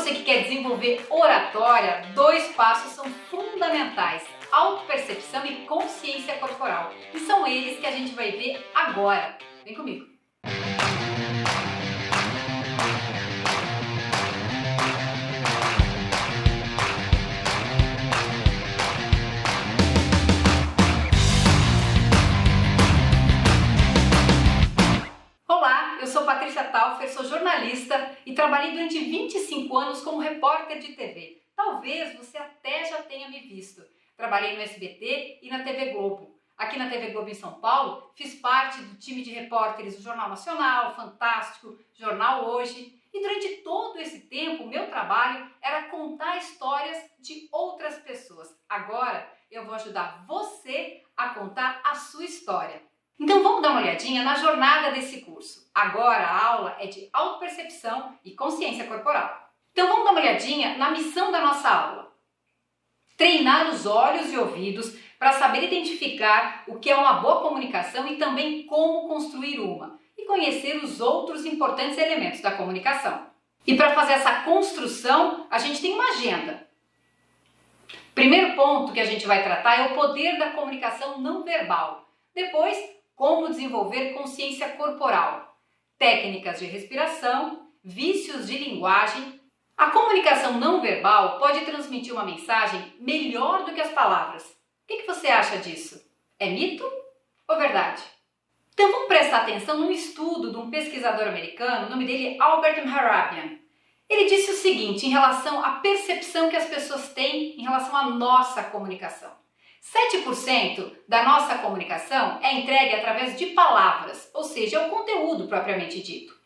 você que quer desenvolver oratória, 2 passos são fundamentais: autopercepção e consciência corporal. E são eles que a gente vai ver agora. Vem comigo. Olá, eu sou Patrícia Taufer, sou jornalista e trabalhei durante 25 anos como repórter de TV. Talvez você até já tenha me visto. Trabalhei no SBT e na TV Globo. Aqui na TV Globo em São Paulo, fiz parte do time de repórteres do Jornal Nacional, Fantástico, Jornal Hoje. E durante todo esse tempo, o meu trabalho era contar histórias de outras pessoas. Agora, eu vou ajudar você a contar a sua história. Então vamos dar uma olhadinha na jornada desse curso. Agora a aula é de autopercepção e consciência corporal. Então vamos dar uma olhadinha na missão da nossa aula. Treinar os olhos e ouvidos para saber identificar o que é uma boa comunicação e também como construir uma. E conhecer os outros importantes elementos da comunicação. E para fazer essa construção, a gente tem uma agenda. Primeiro ponto que a gente vai tratar é o poder da comunicação não verbal. Depois, como desenvolver consciência corporal, técnicas de respiração, vícios de linguagem. A comunicação não verbal pode transmitir uma mensagem melhor do que as palavras. O que você acha disso? É mito ou verdade? Então vamos prestar atenção num estudo de um pesquisador americano, o nome dele é Albert Mehrabian. Ele disse o seguinte em relação à percepção que as pessoas têm em relação à nossa comunicação. 7% da nossa comunicação é entregue através de palavras, ou seja, é o conteúdo propriamente dito.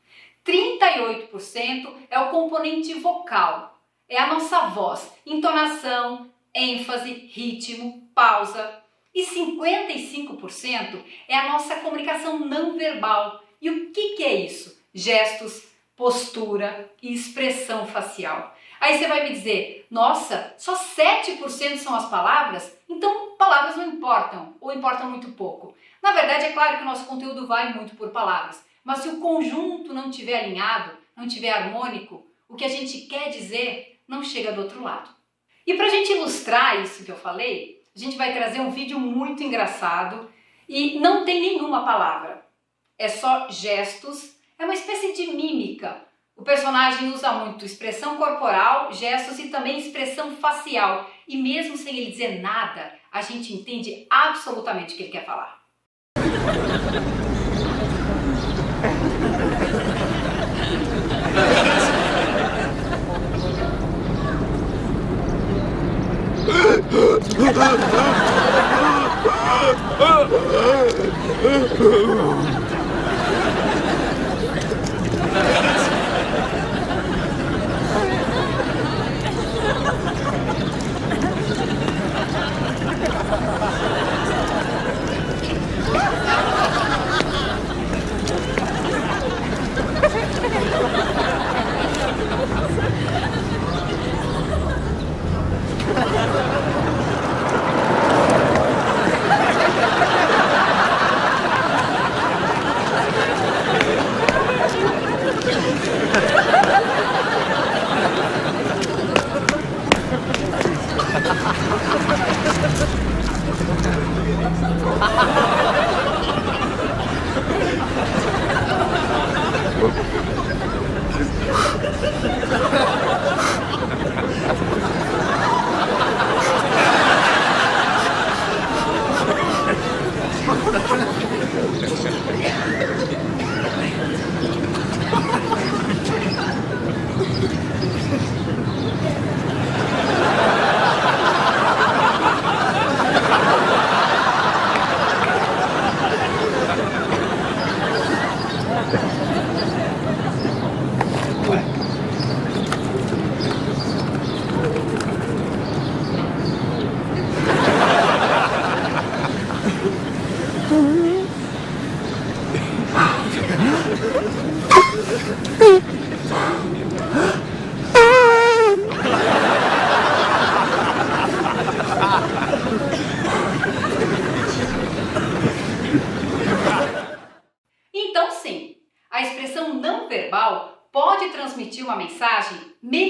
38% é o componente vocal, é a nossa voz, entonação, ênfase, ritmo, pausa. E 55% é a nossa comunicação não verbal. E o que é isso? Gestos, postura e expressão facial. Aí você vai me dizer, nossa, só 7% são as palavras? Então palavras não importam, ou importam muito pouco. Na verdade, é claro que o nosso conteúdo vai muito por palavras, mas se o conjunto não estiver alinhado, não estiver harmônico, o que a gente quer dizer não chega do outro lado. E para a gente ilustrar isso que eu falei, a gente vai trazer um vídeo muito engraçado e não tem nenhuma palavra. É só gestos, é uma espécie de mímica. O personagem usa muito expressão corporal, gestos e também expressão facial. E mesmo sem ele dizer nada, a gente entende absolutamente o que ele quer falar.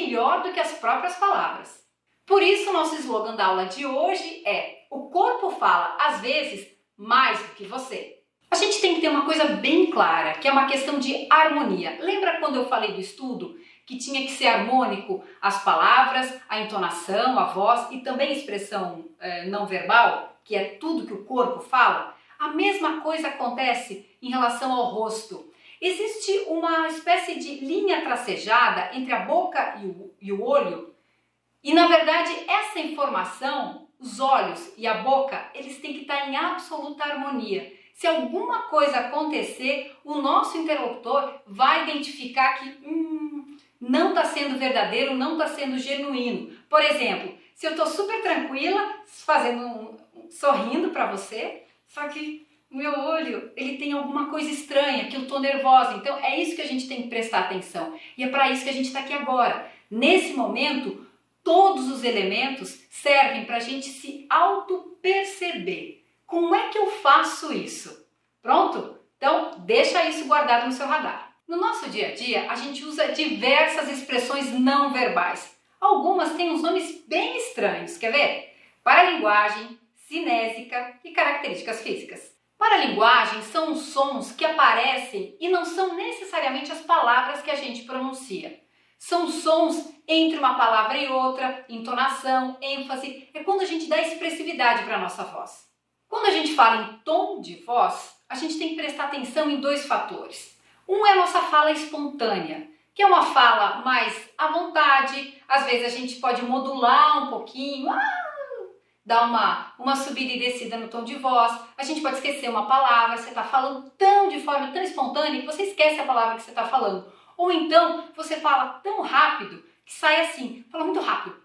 melhor do que as próprias palavras. Por isso, o nosso slogan da aula de hoje é: o corpo fala, às vezes, mais do que você. A gente tem que ter uma coisa bem clara, que é uma questão de harmonia. Lembra quando eu falei do estudo que tinha que ser harmônico as palavras, a entonação, a voz e também a expressão não verbal, que é tudo que o corpo fala? A mesma coisa acontece em relação ao rosto. Existe uma espécie de linha tracejada entre a boca e o olho e, na verdade, essa informação, os olhos e a boca, eles têm que estar em absoluta harmonia. Se alguma coisa acontecer, o nosso interlocutor vai identificar que não está sendo verdadeiro, não está sendo genuíno. Por exemplo, se eu estou super tranquila, sorrindo para você, só que o meu olho, ele tem alguma coisa estranha, que eu estou nervosa. Então é isso que a gente tem que prestar atenção. E é para isso que a gente está aqui agora. Nesse momento, todos os elementos servem para a gente se auto-perceber. Como é que eu faço isso? Pronto? Então, deixa isso guardado no seu radar. No nosso dia a dia, a gente usa diversas expressões não verbais. Algumas têm uns nomes bem estranhos, quer ver? Paralinguagem, cinésica e características físicas. Paralinguagem são os sons que aparecem e não são necessariamente as palavras que a gente pronuncia. São sons entre uma palavra e outra, entonação, ênfase, é quando a gente dá expressividade para a nossa voz. Quando a gente fala em tom de voz, a gente tem que prestar atenção em dois fatores. Um é a nossa fala espontânea, que é uma fala mais à vontade, às vezes a gente pode modular um pouquinho, dar uma subida e descida no tom de voz, a gente pode esquecer uma palavra, você está falando de forma tão espontânea que você esquece a palavra que você está falando. Ou então você fala tão rápido que sai assim, fala muito rápido,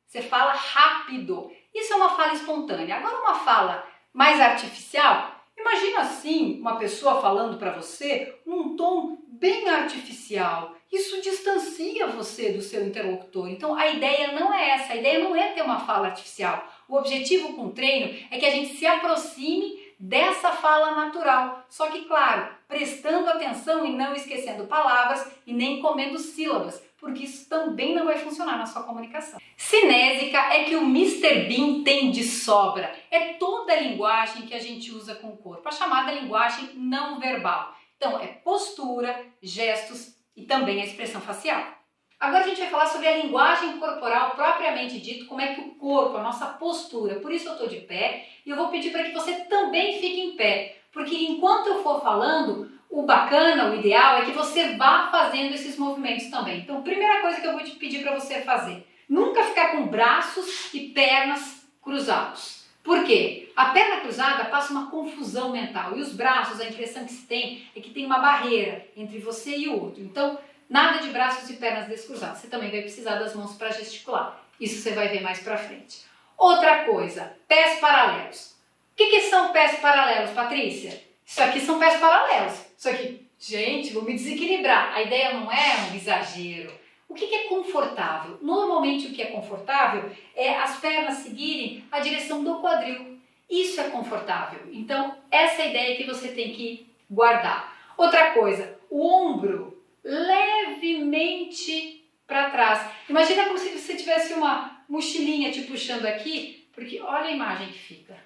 você fala rápido. Isso é uma fala espontânea. Agora uma fala mais artificial, imagina assim uma pessoa falando para você num tom bem artificial. Isso distancia você do seu interlocutor. Então a ideia não é essa, a ideia não é ter uma fala artificial. O objetivo com o treino é que a gente se aproxime dessa fala natural. Só que, claro, prestando atenção e não esquecendo palavras e nem comendo sílabas, porque isso também não vai funcionar na sua comunicação. Cinésica é que o Mr. Bean tem de sobra. É toda a linguagem que a gente usa com o corpo, a chamada linguagem não verbal. Então, é postura, gestos e também a expressão facial. Agora a gente vai falar sobre a linguagem corporal propriamente dito, como é que o corpo, a nossa postura. Por isso eu estou de pé e eu vou pedir para que você também fique em pé, porque enquanto eu for falando, o bacana, o ideal é que você vá fazendo esses movimentos também. Então, primeira coisa que eu vou te pedir para você fazer, nunca ficar com braços e pernas cruzados. Por quê? A perna cruzada passa uma confusão mental e os braços, a impressão que se tem é que tem uma barreira entre você e o outro. Então, nada de braços e pernas descruzados. Você também vai precisar das mãos para gesticular. Isso você vai ver mais para frente. Outra coisa, pés paralelos. O que são pés paralelos, Patrícia? Isso aqui são pés paralelos. Isso aqui, gente, vou me desequilibrar. A ideia não é um exagero. O que é confortável? Normalmente o que é confortável é as pernas seguirem a direção do quadril. Isso é confortável. Então, essa é a ideia que você tem que guardar. Outra coisa, o ombro levemente para trás. Imagina como se você tivesse uma mochilinha te puxando aqui, porque olha a imagem que fica.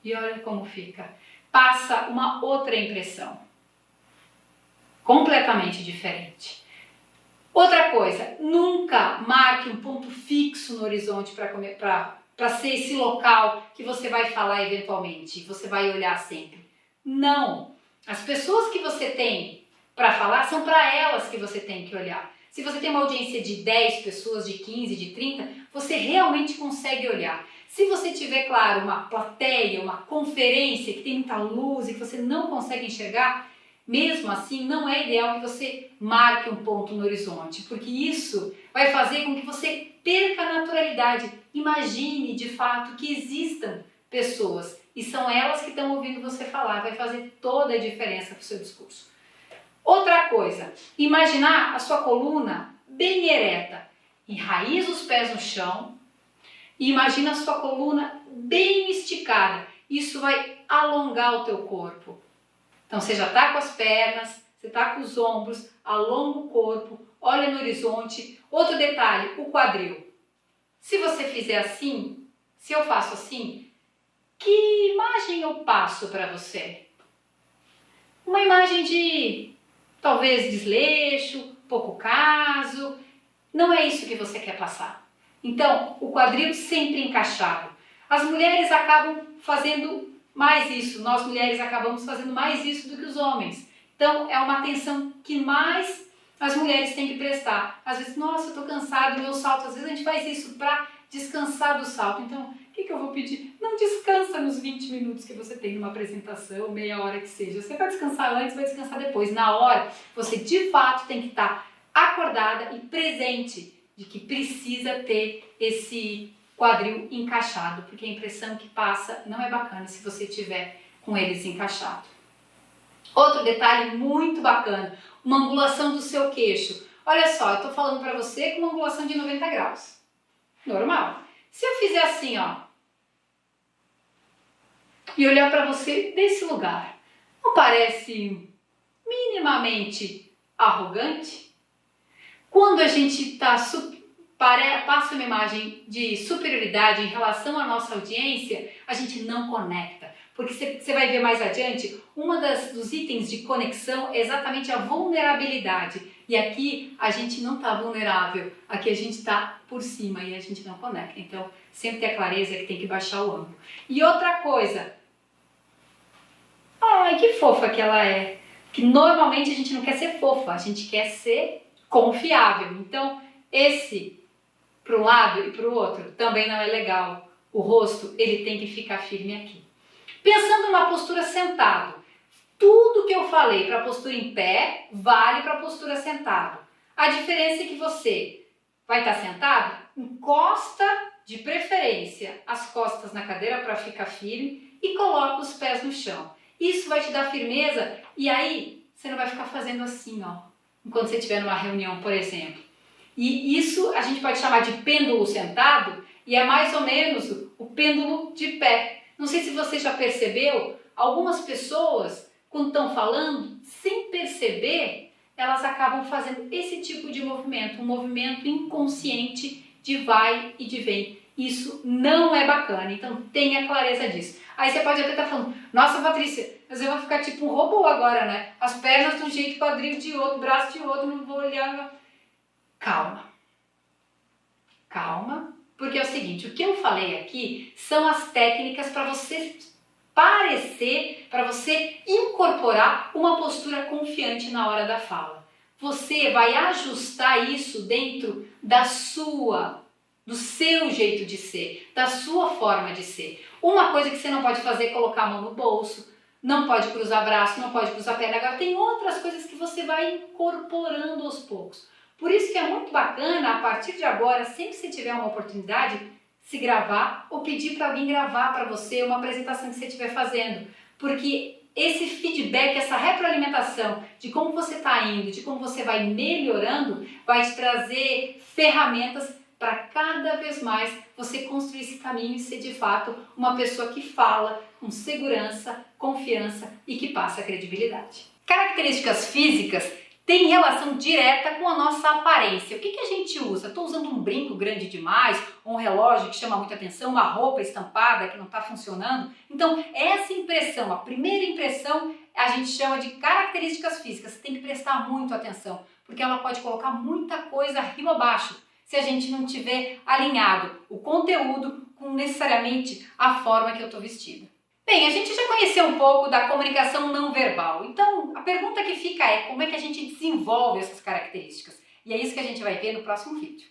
E olha como fica. Passa uma outra impressão. Completamente diferente. Outra coisa, nunca marque um ponto fixo no horizonte para ser esse local que você vai falar eventualmente, você vai olhar sempre. Não! As pessoas que você tem para falar são para elas que você tem que olhar. Se você tem uma audiência de 10 pessoas, de 15, de 30, você realmente consegue olhar. Se você tiver, claro, uma plateia, uma conferência que tem muita luz e que você não consegue enxergar, mesmo assim, não é ideal que você marque um ponto no horizonte, porque isso vai fazer com que você perca a naturalidade. Imagine, de fato, que existam pessoas e são elas que estão ouvindo você falar. Vai fazer toda a diferença para o seu discurso. Outra coisa, imaginar a sua coluna bem ereta. Enraiza os pés no chão e imagina a sua coluna bem esticada. Isso vai alongar o teu corpo. Então você já está com as pernas, você está com os ombros, alonga o corpo, olha no horizonte. Outro detalhe, o quadril. Se você fizer assim, se eu faço assim, que imagem eu passo para você? Uma imagem de talvez desleixo, pouco caso. Não é isso que você quer passar. Então, o quadril sempre encaixado. As mulheres acabam fazendo mais isso, nós mulheres acabamos fazendo mais isso do que os homens. Então, é uma atenção que mais as mulheres têm que prestar. Às vezes, nossa, eu estou cansada do meu salto. Às vezes a gente faz isso para descansar do salto. Então, o que eu vou pedir? Não descansa nos 20 minutos que você tem numa apresentação, meia hora que seja. Você vai descansar antes, vai descansar depois. Na hora, você de fato tem que estar acordada e presente de que precisa ter esse quadril encaixado, porque a impressão que passa não é bacana se você tiver com eles encaixado. Outro detalhe muito bacana, uma angulação do seu queixo. Olha só, eu estou falando para você com uma angulação de 90 graus. Normal. Se eu fizer assim, ó, e olhar para você desse lugar, não parece minimamente arrogante? Quando a gente passa uma imagem de superioridade em relação à nossa audiência, a gente não conecta. Porque você vai ver mais adiante, dos itens de conexão é exatamente a vulnerabilidade. E aqui a gente não está vulnerável, aqui a gente está por cima e a gente não conecta. Então, sempre ter a clareza que tem que baixar o ângulo. E outra coisa, ai, que fofa que ela é. Que normalmente a gente não quer ser fofa, a gente quer ser confiável. Então, esse para um lado e para o outro também não é legal. O rosto, ele tem que ficar firme aqui. Pensando numa postura sentado, tudo que eu falei para a postura em pé vale para a postura sentado. A diferença é que você vai estar sentado, encosta de preferência as costas na cadeira para ficar firme e coloca os pés no chão. Isso vai te dar firmeza e aí você não vai ficar fazendo assim, ó, enquanto você estiver numa reunião, por exemplo. E isso a gente pode chamar de pêndulo sentado e é mais ou menos o pêndulo de pé. Não sei se você já percebeu, algumas pessoas, quando estão falando, sem perceber, elas acabam fazendo esse tipo de movimento, um movimento inconsciente de vai e de vem. Isso não é bacana, então tenha clareza disso. Aí você pode até estar falando, nossa Patrícia, mas eu vou ficar tipo um robô agora, né? As pernas de um jeito, quadril de outro, braço de outro, não vou olhar. Calma. Calma. Porque é o seguinte, o que eu falei aqui são as técnicas para você parecer, para você incorporar uma postura confiante na hora da fala. Você vai ajustar isso dentro do seu jeito de ser, da sua forma de ser. Uma coisa que você não pode fazer é colocar a mão no bolso, não pode cruzar braço, não pode cruzar perna. Agora tem outras coisas que você vai incorporando aos poucos. Por isso que é muito bacana, a partir de agora, sempre que você tiver uma oportunidade, se gravar ou pedir para alguém gravar para você uma apresentação que você estiver fazendo. Porque esse feedback, essa retroalimentação de como você está indo, de como você vai melhorando, vai te trazer ferramentas para cada vez mais você construir esse caminho e ser de fato uma pessoa que fala com segurança, confiança e que passa credibilidade. Características físicas tem relação direta com a nossa aparência. O que a gente usa? Estou usando um brinco grande demais, ou um relógio que chama muita atenção, uma roupa estampada que não está funcionando. Então, essa impressão, a primeira impressão, a gente chama de características físicas. Você tem que prestar muito atenção, porque ela pode colocar muita coisa arriba abaixo, se a gente não tiver alinhado o conteúdo com necessariamente a forma que eu estou vestida. Bem, a gente já conheceu um pouco da comunicação não verbal, então a pergunta que fica é como é que a gente desenvolve essas características? E é isso que a gente vai ver no próximo vídeo.